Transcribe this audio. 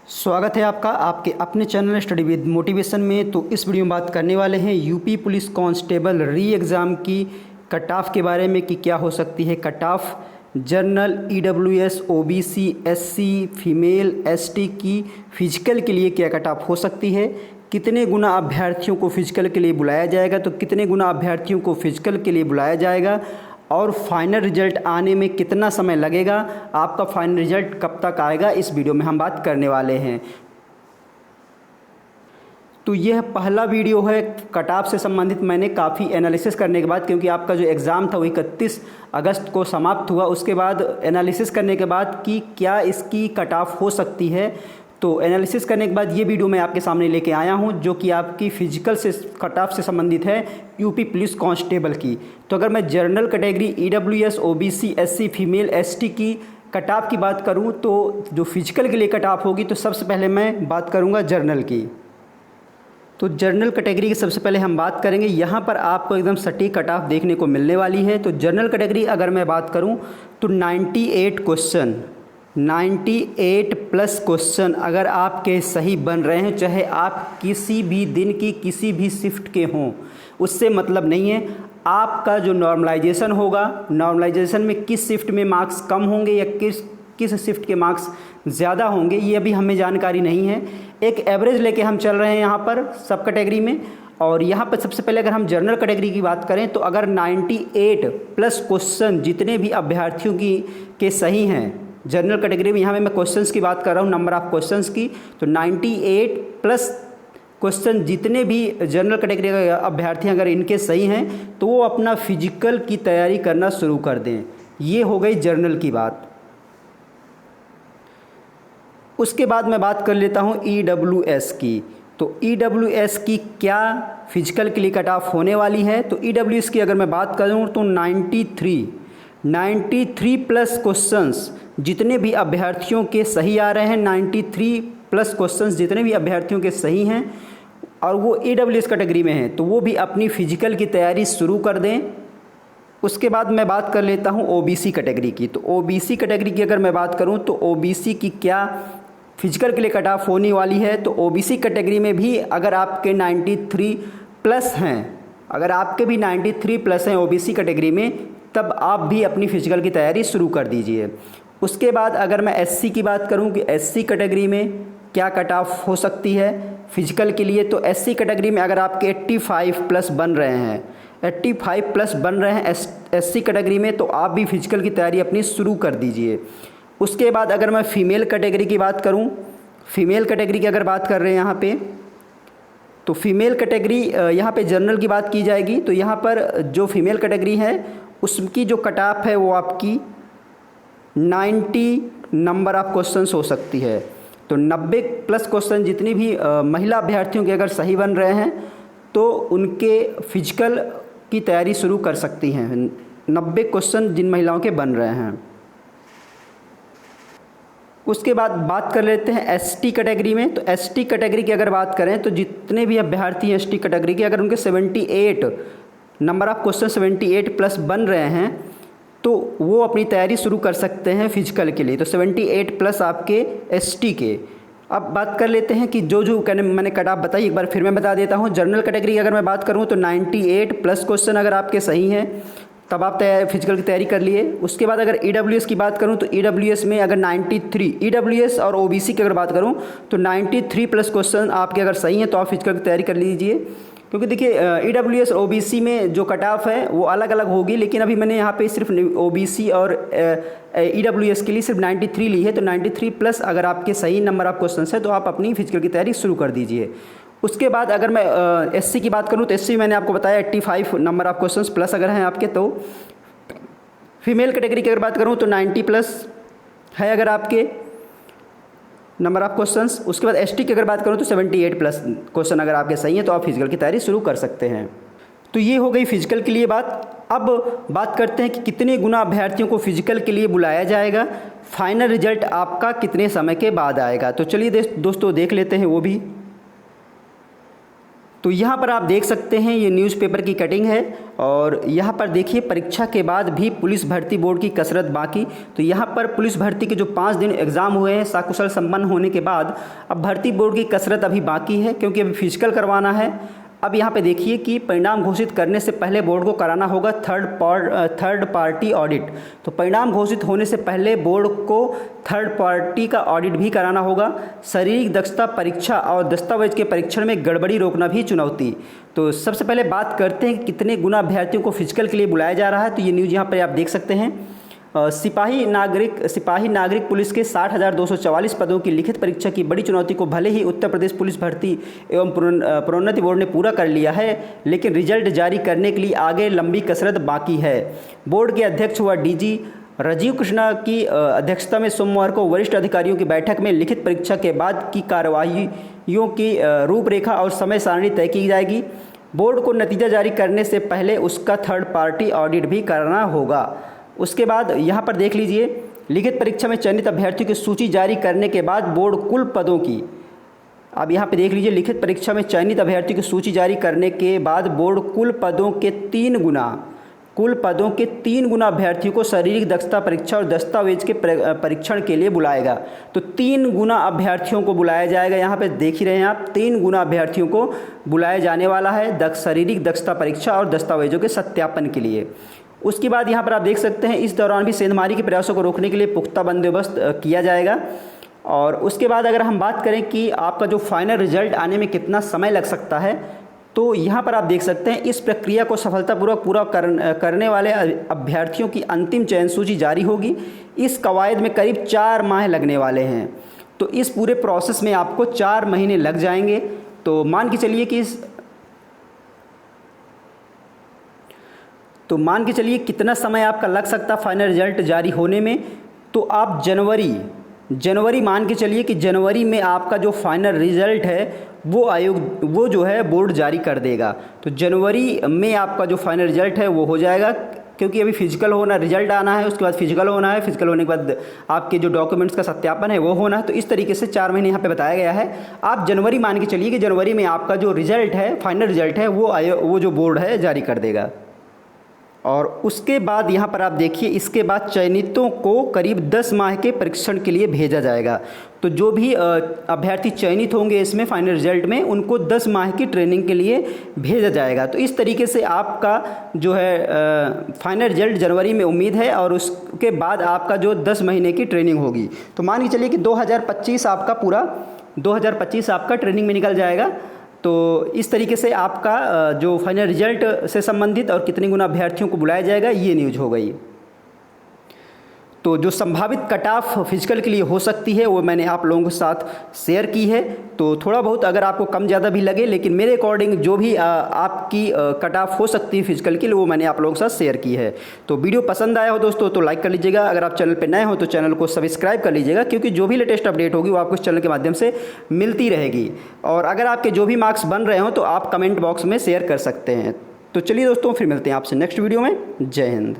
स्वागत है आपका आपके अपने चैनल स्टडी विद मोटिवेशन में। तो इस वीडियो में बात करने वाले हैं यूपी पुलिस कांस्टेबल री एग्ज़ाम की कट ऑफ के बारे में कि क्या हो सकती है cut off general EWS OBC SC female ST की फिजिकल के लिए क्या कट ऑफ हो सकती है, कितने गुना अभ्यर्थियों को फिजिकल के लिए बुलाया जाएगा, तो कितने गुना अभ्यर्थियों को फिजिकल के लिए बुलाया जाएगा और फाइनल रिजल्ट आने में कितना समय लगेगा, आपका फाइनल रिजल्ट कब तक आएगा, इस वीडियो में हम बात करने वाले हैं। तो यह पहला वीडियो है कट ऑफ से संबंधित। मैंने काफ़ी एनालिसिस करने के बाद, क्योंकि आपका जो एग्ज़ाम था वो 31 अगस्त को समाप्त हुआ, उसके बाद एनालिसिस करने के बाद कि क्या इसकी कट ऑफ हो सकती है, तो एनालिसिस करने के बाद ये वीडियो मैं आपके सामने लेके आया हूँ जो कि आपकी फ़िजिकल से कट ऑफ से संबंधित है यूपी पुलिस कांस्टेबल की। तो अगर मैं general category EWS OBC SC female ST की कट ऑफ की बात करूँ तो जो फिजिकल के लिए कट ऑफ होगी, तो सबसे पहले मैं बात करूँगा जर्नल की। तो जनरल कैटेगरी की सबसे पहले हम बात करेंगे। यहाँ पर आपको एकदम सटीक कट ऑफ देखने को मिलने वाली है। तो जनरल कैटेगरी अगर मैं बात करूँ तो 98 क्वेश्चन 98 प्लस क्वेश्चन अगर आपके सही बन रहे हैं, चाहे आप किसी भी दिन की किसी भी शिफ्ट के हों, उससे मतलब नहीं है। आपका जो नॉर्मलाइजेशन होगा, नॉर्मलाइजेशन में किस शिफ्ट में मार्क्स कम होंगे या किस शिफ्ट के मार्क्स ज़्यादा होंगे, ये अभी हमें जानकारी नहीं है। एक एवरेज लेके हम चल रहे हैं यहाँ पर सब कैटेगरी में। और यहाँ पर सबसे पहले अगर हम जनरल कैटेगरी की बात करें तो अगर 98 प्लस क्वेश्चन जितने भी अभ्यर्थियों के सही हैं जनरल कैटेगरी में, यहाँ में मैं क्वेश्चंस की बात कर रहा हूँ, नंबर ऑफ क्वेश्चंस की, तो 98 प्लस क्वेश्चन जितने भी जनरल कैटेगरी के अभ्यर्थी अगर इनके सही हैं तो वो अपना फिजिकल की तैयारी करना शुरू कर दें। ये हो गई जनरल की बात। उसके बाद मैं बात कर लेता हूँ ईडब्ल्यूएस की। तो ईडब्ल्यूएस की क्या फिजिकल के लिए कट ऑफ होने वाली है, तो ईडब्ल्यूएस की अगर मैं बात करूँ तो 93 प्लस क्वेश्चंस जितने भी अभ्यर्थियों के सही आ रहे हैं, 93 प्लस क्वेश्चंस जितने भी अभ्यर्थियों के सही हैं और वो ईडब्ल्यूएस कैटेगरी में हैं, तो वो भी अपनी फिजिकल की तैयारी शुरू कर दें। उसके बाद मैं बात कर लेता हूँ ओबीसी कैटेगरी की। तो ओबीसी कैटेगरी की अगर मैं बात करूँ तो ओबीसी की क्या फिजिकल के लिए कट ऑफ होने वाली है, तो ओबीसी कैटेगरी में भी अगर आपके 93 प्लस हैं, अगर आपके भी 93 प्लस हैं ओबीसी कैटेगरी में, तब आप भी अपनी फिजिकल की तैयारी शुरू कर दीजिए। उसके बाद अगर मैं एससी की बात करूं कि एससी कैटेगरी में क्या कट ऑफ हो सकती है फिजिकल के लिए, तो एससी कैटेगरी में अगर आपके 85 प्लस बन रहे हैं, 85 प्लस बन रहे हैं एससी कैटेगरी में, तो आप भी फिजिकल की तैयारी अपनी शुरू कर दीजिए। उसके बाद अगर मैं फ़ीमेल कैटेगरी की बात करूं, फ़ीमेल कैटेगरी की अगर बात कर रहे हैं यहाँ पे, तो फीमेल कैटेगरी यहाँ पे जनरल की बात की जाएगी। तो यहाँ पर जो फीमेल कैटेगरी है उसकी जो कट ऑफ है वो आपकी 90 नंबर ऑफ क्वेश्चंस हो सकती है। तो 90 प्लस क्वेश्चन जितनी भी महिला अभ्यर्थियों के अगर सही बन रहे हैं तो उनके फिजिकल की तैयारी शुरू कर सकती हैं। 90 क्वेश्चन जिन महिलाओं के बन रहे हैं। उसके बाद बात कर लेते हैं एसटी कैटेगरी में। तो एसटी कैटेगरी की अगर बात करें तो जितने भी अभ्यर्थी हैं एसटी कैटेगरी के, अगर उनके 78 नंबर ऑफ क्वेश्चन 78 प्लस बन रहे हैं तो वो अपनी तैयारी शुरू कर सकते हैं फिजिकल के लिए। तो 78 प्लस आपके एसटी के। अब बात कर लेते हैं कि जो मैंने कट ऑफ बताई, एक बार फिर मैं बता देता हूँ। जनरल कैटेगरी की अगर मैं बात करूँ तो 98 प्लस क्वेश्चन अगर आपके सही हैं तब आप फिजिकल की तैयारी कर लिए। उसके बाद अगर ईडब्ल्यूएस की बात करूं तो ईडब्ल्यूएस में अगर 93 ईडब्ल्यूएस और ओबीसी की अगर बात करूं तो 93 प्लस क्वेश्चन आपके अगर सही हैं तो आप फिजिकल की तैयारी कर लीजिए। क्योंकि देखिए ईडब्ल्यूएस और ओबीसी में जो कट ऑफ है वो अलग अलग होगी, लेकिन अभी मैंने यहाँ पे सिर्फ ओबीसी और ईडब्ल्यूएस के लिए सिर्फ 93 ली है। तो 93 प्लस अगर आपके सही नंबर ऑफ क्वेश्चन है तो आप अपनी फिजिकल की तैयारी शुरू कर दीजिए। उसके बाद अगर मैं एससी की बात करूं तो एससी मैंने आपको बताया 85 नंबर ऑफ क्वेश्चंस प्लस अगर हैं आपके। तो फीमेल कैटेगरी की अगर बात करूं तो 90 प्लस है अगर आपके नंबर ऑफ क्वेश्चंस। उसके बाद एसटी की अगर बात करूं तो 78 प्लस क्वेश्चन अगर आपके सही हैं तो आप फिजिकल की तैयारी शुरू कर सकते हैं। तो ये हो गई फिजिकल के लिए बात। अब बात करते हैं कि कितने गुना अभ्यर्थियों को फिजिकल के लिए बुलाया जाएगा, फाइनल रिजल्ट आपका कितने समय के बाद आएगा। तो चलिए दोस्तों देख लेते हैं वो भी। तो यहाँ पर आप देख सकते हैं ये न्यूज़पेपर की कटिंग है और यहाँ पर देखिए परीक्षा के बाद भी पुलिस भर्ती बोर्ड की कसरत बाकी। तो यहाँ पर पुलिस भर्ती के जो 5 दिन एग्ज़ाम हुए हैं सकुशल संपन्न होने के बाद अब भर्ती बोर्ड की कसरत अभी बाकी है, क्योंकि अभी फिजिकल करवाना है। अब यहाँ पे देखिए कि परिणाम घोषित करने से पहले बोर्ड को कराना होगा थर्ड पार्टी ऑडिट। तो परिणाम घोषित होने से पहले बोर्ड को थर्ड पार्टी का ऑडिट भी कराना होगा। शारीरिक दक्षता परीक्षा और दस्तावेज के परीक्षण में गड़बड़ी रोकना भी चुनौती। तो सबसे पहले बात करते हैं कि कितने गुना अभ्यर्थियों को फिजिकल के लिए बुलाया जा रहा है। तो ये न्यूज़ यहाँ पर आप देख सकते हैं। सिपाही नागरिक पुलिस के 60,244 पदों की लिखित परीक्षा की बड़ी चुनौती को भले ही उत्तर प्रदेश पुलिस भर्ती एवं प्रोन्नति बोर्ड ने पूरा कर लिया है, लेकिन रिजल्ट जारी करने के लिए आगे लंबी कसरत बाकी है। बोर्ड के अध्यक्ष व डीजी राजीव कृष्णा की अध्यक्षता में सोमवार को वरिष्ठ अधिकारियों की बैठक में लिखित परीक्षा के बाद की कार्रवाइयों की रूपरेखा और समय सारणी तय की जाएगी। बोर्ड को नतीजा जारी करने से पहले उसका थर्ड पार्टी ऑडिट भी करना होगा। उसके बाद यहाँ पर देख लीजिए, लिखित परीक्षा में चयनित अभ्यर्थियों की सूची जारी करने के बाद बोर्ड कुल पदों की, अब यहाँ पे देख लीजिए, लिखित परीक्षा में चयनित अभ्यर्थियों की सूची जारी करने के बाद बोर्ड कुल पदों के 3 गुना अभ्यर्थियों को शारीरिक दक्षता परीक्षा और दस्तावेज के परीक्षण के लिए बुलाएगा। तो 3 गुना अभ्यर्थियों को बुलाया जाएगा। यहाँ पे देख ही रहे हैं आप, 3 गुना अभ्यर्थियों को बुलाया जाने वाला है शारीरिक दक्षता परीक्षा और दस्तावेजों के सत्यापन के लिए। उसके बाद यहाँ पर आप देख सकते हैं इस दौरान भी सेंधमारी के प्रयासों को रोकने के लिए पुख्ता बंदोबस्त किया जाएगा। और उसके बाद अगर हम बात करें कि आपका जो फाइनल रिजल्ट आने में कितना समय लग सकता है, तो यहाँ पर आप देख सकते हैं इस प्रक्रिया को सफलतापूर्वक पूरा करने वाले अभ्यर्थियों की अंतिम चयन सूची जारी होगी। इस कवायद में करीब 4 माह लगने वाले हैं। तो इस पूरे प्रोसेस में आपको 4 महीने लग जाएंगे। तो मान के चलिए कितना समय आपका लग सकता फाइनल रिजल्ट जारी होने में। तो आप जनवरी मान के चलिए कि जनवरी में आपका जो फाइनल रिजल्ट है वो जो है बोर्ड जारी कर देगा। तो जनवरी में आपका जो फाइनल रिजल्ट है वो हो जाएगा, क्योंकि अभी फिजिकल होना, रिजल्ट आना है, उसके बाद फिजिकल होना है, फिजिकल होने के बाद आपके जो डॉक्यूमेंट्स का सत्यापन है वो होना है। तो इस तरीके से 4 महीने यहाँ पे बताया गया है। आप जनवरी मान के चलिए कि जनवरी में आपका जो रिजल्ट है, फाइनल रिजल्ट है, वो जो बोर्ड है जारी कर देगा। और उसके बाद यहाँ पर आप देखिए, इसके बाद चयनितों को करीब 10 माह के परीक्षण के लिए भेजा जाएगा। तो जो भी अभ्यर्थी चयनित होंगे इसमें फाइनल रिजल्ट में, उनको 10 माह की ट्रेनिंग के लिए भेजा जाएगा। तो इस तरीके से आपका जो है फाइनल रिजल्ट जनवरी में उम्मीद है, और उसके बाद आपका जो 10 महीने की ट्रेनिंग होगी। तो मान के चलिए कि 2025 आपका ट्रेनिंग में निकल जाएगा। तो इस तरीके से आपका जो फाइनल रिजल्ट से संबंधित और कितने गुना अभ्यर्थियों को बुलाया जाएगा ये न्यूज़ हो गई। तो जो संभावित कट ऑफ फिजिकल के लिए हो सकती है वो मैंने आप लोगों के साथ शेयर की है। तो थोड़ा बहुत अगर आपको कम ज़्यादा भी लगे, लेकिन मेरे अकॉर्डिंग जो भी आपकी कट ऑफ हो सकती है फिजिकल के लिए वो मैंने आप लोगों के साथ शेयर की है। तो वीडियो पसंद आया हो दोस्तों तो लाइक कर लीजिएगा। अगर आप चैनल पर नए हो तो चैनल को सब्सक्राइब कर लीजिएगा, क्योंकि जो भी लेटेस्ट अपडेट होगी वो आपको इस चैनल के माध्यम से मिलती रहेगी। और अगर आपके जो भी मार्क्स बन रहे हो तो आप कमेंट बॉक्स में शेयर कर सकते हैं। तो चलिए दोस्तों, फिर मिलते हैं आपसे नेक्स्ट वीडियो में। जय हिंद।